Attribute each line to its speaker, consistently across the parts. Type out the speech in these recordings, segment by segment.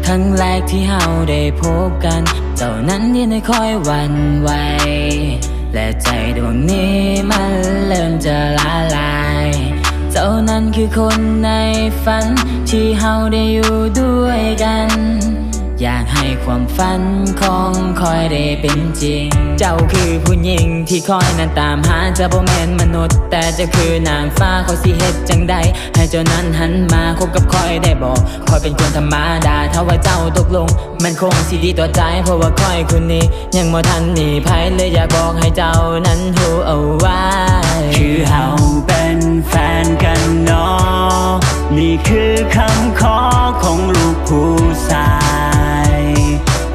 Speaker 1: ครั้งแรกที่เฮาได้พบกันเจ้านั้นยังไม่ค่อยหวั่นไหวและใจดวงนี้มันเริ่มจะละลายเจ้านั้นคือคนในฝันที่เฮาได้อยู่ด้วยกันอยากให้ความฝันของคอยได้เป็นจริงเจ้าคือผู้หญิงที่คอยนั้นตามหาเจ้าบ่แม่นมนุษย์แต่เจ้าคือนางฟ้าคอยสิเฮ็ดจังใดให้เจ้านั้นหันมาคบกับคอยได้บอกคอยเป็นคนธรรมดาถ้าว่าเจ้าตกลงมันคงสิดีต่อใจเพราะว่าคอยคนนี้ยังบ่ทันหนีภัยเลยอยากบอกให้เจ้านั้นรู้เอาไว้
Speaker 2: คือเฮาเป็นแฟนกันเนาะนี่คือคำขอของลูกผู้ชาย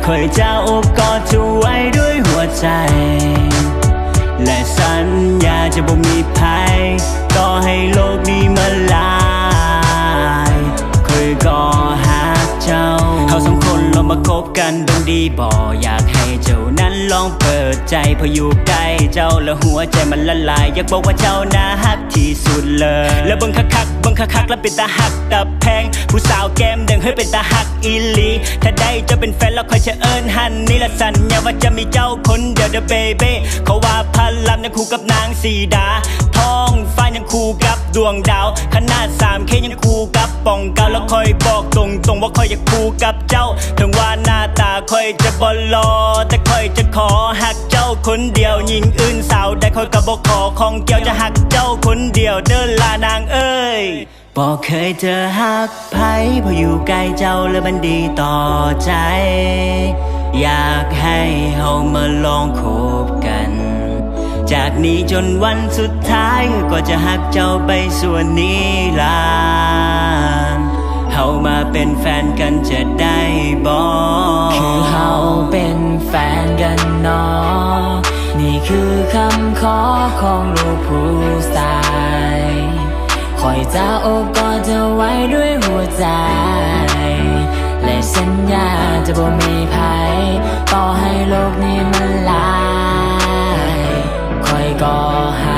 Speaker 2: คอยจะโอบกอดเธอไว้ด้วยหัวใจและสัญญาจะบ่มีภัยต่อให้โลกนี้มาลายคอยก็หาเจ้าเขาสองคนลองมาคบกันดงดีบ่อยากให้เจ้านั้นลองเปิดใจพออยู่ใกล้เจ้าแล้วหัวใจมันละลายอยากบอกว่าเจ้าน่าฮักที่สุดเลยแล้วเบิ่งคักแล้วเป็นตาฮักตาแพงผู้สาวแก้มแดงเฮ้ยเป็นตาฮักอีหลีถ้าได้จะเป็นแฟนแล้วคอยจะเอิ้นฮันนี่ละสัญญาว่าจะมีเจ้าคนเดียวเด้อเบเบ้เขาว่าพันลำยังคู่กับนางสีดาท้องฟ้ายังคู่กับดวงดาวขนาด3Kยังคู่กับป่องเก่าแล้วคอยบอกตรงว่าคอยอยากคู่กับเจ้าถึงว่าหน้าตาคอยจะบ่หล่อแต่คอยจะขอฮักเจ้าคนเดียวหญิงอื่นสาวได้คอยกับบ่ขอของเกี่ยวจะฮักเจ้าคนเดียวเดินลานางเอ้ยบอกเคยเจอฮักไผพออยู่ใกล้เจ้าแล้วมันดีต่อใจอยากให้เฮามาลองคบกันจากนี้จนวันสุดท้ายก็จะฮักเจ้าไปส่วนนิรันดร์เฮามาเป็นแฟนกันจะได้บ่
Speaker 1: คือเฮาเป็นแฟนกันเนาะนี่คือคำขอของลูกผู้ชายคอยจะโอบกอดเธอไว้ด้วยหัวใจและสัญญาจะบ่มีภัยต่อให้โลกนี้มันลายคอยก็หา